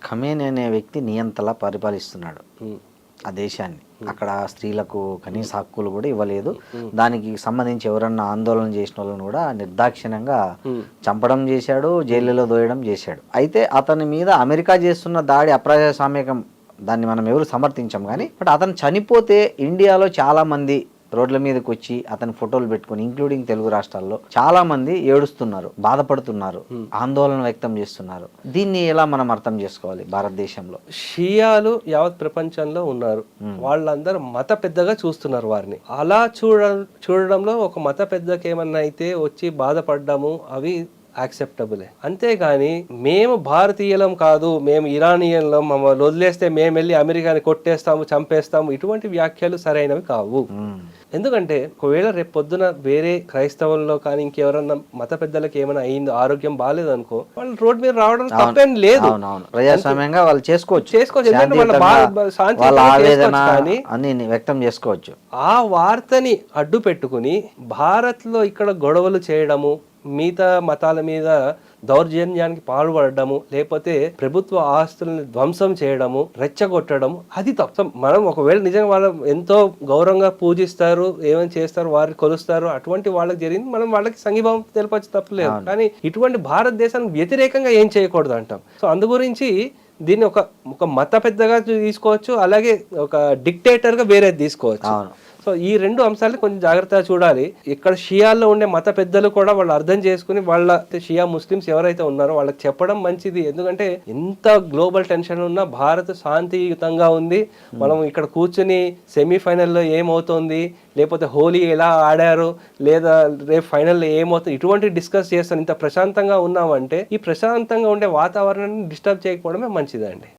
Khamenei అనే వ్యక్తి నియంతలా పరిపాలిస్తున్నాడు ఆ దేశాన్ని. అక్కడ స్త్రీలకు కనీస హక్కులు కూడా ఇవ్వలేదు. దానికి సంబంధించి ఎవరన్నా ఆందోళన చేసిన వాళ్ళని కూడా నిర్దాక్షిణ్యంగా చంపడం చేశాడు, జైలులో దోయడం చేశాడు. అయితే అతని మీద అమెరికా చేస్తున్న దాడి అప్రజాస్వామికం, దాన్ని మనం ఎవరు సమర్థించాం కానీ, బట్ అతను చనిపోతే ఇండియాలో చాలా మంది రోడ్ల మీదకి వచ్చి అతని ఫోటోలు పెట్టుకుని, ఇంక్లూడింగ్ తెలుగు రాష్ట్రాల్లో చాలా మంది ఏడుస్తున్నారు, బాధపడుతున్నారు, ఆందోళన వ్యక్తం చేస్తున్నారు. దీన్ని ఎలా మనం అర్థం చేసుకోవాలి భారతదేశంలో? షియాలు యావత్ ప్రపంచంలో ఉన్నారు, వాళ్ళందరూ మత పెద్దగా చూస్తున్నారు వారిని. అలా చూడడంలో ఒక మత పెద్దకి ఏమన్నా అయితే వచ్చి బాధపడ్డాము, అవి యాక్సెప్టబులే. అంతేగాని మేము భారతీయులం కాదు, మేము ఇరానియన్లం, మమ్మల్ని వదిలేస్తే మేము వెళ్ళి అమెరికాని కొట్టేస్తాము, చంపేస్తాము, ఇటువంటి వ్యాఖ్యలు సరైనవి కావు. ఎందుకంటే ఒకవేళ రేపు పొద్దున వేరే క్రైస్తవుల్లో కానీ ఇంకెవరన్నా మత పెద్దలకి ఏమైనా అయిందో, ఆరోగ్యం బాగాలేదు అనుకో, వాళ్ళు రోడ్ మీద రావడం తప్పేం లేదు, ప్రజాస్వామ్యంగా వాళ్ళు చేసుకోవచ్చు, కానీ వ్యక్తం చేసుకోవచ్చు. ఆ వార్తని అడ్డు పెట్టుకుని భారత్ లో ఇక్కడ గొడవలు చేయడము, మిగతా మతాల మీద దౌర్జన్యానికి పాల్పడము, లేకపోతే ప్రభుత్వ ఆస్తులను ధ్వంసం చేయడము, రెచ్చగొట్టడం, అది తప్ప. మనం ఒకవేళ నిజంగా వాళ్ళు ఎంతో గౌరవంగా పూజిస్తారు, ఏమైనా చేస్తారు, వారిని కొలుస్తారు, అటువంటి వాళ్ళకి జరిగింది, మనం వాళ్ళకి సంఘీభావం తెలపచ్చు, తప్పలేదు. కానీ ఇటువంటి భారతదేశానికి వ్యతిరేకంగా ఏం చేయకూడదు అంటాం. సో అందు గురించి దీన్ని ఒక మత పెద్దగా తీసుకోవచ్చు, అలాగే ఒక డిక్టేటర్ గా వేరే తీసుకోవచ్చు. సో ఈ రెండు అంశాలని కొంచెం జాగ్రత్తగా చూడాలి. ఇక్కడ షియాల్లో ఉండే మత పెద్దలు కూడా వాళ్ళు అర్థం చేసుకుని, వాళ్ళ షియా ముస్లిమ్స్ ఎవరైతే ఉన్నారో వాళ్ళకి చెప్పడం మంచిది. ఎందుకంటే ఎంత గ్లోబల్ టెన్షన్ ఉన్నా భారత్ శాంతియుతంగా ఉంది. మనం ఇక్కడ కూర్చుని సెమీఫైనల్లో ఏమవుతుంది, లేకపోతే హోలీ ఎలా ఆడారు, లేదా రేపు ఫైనల్లో ఏమవుతుంది, ఇటువంటి డిస్కస్ చేస్తాను. ఇంత ప్రశాంతంగా ఉన్నామంటే ఈ ప్రశాంతంగా ఉండే వాతావరణాన్ని డిస్టర్బ్ చేయకపోవడమే మంచిదండి.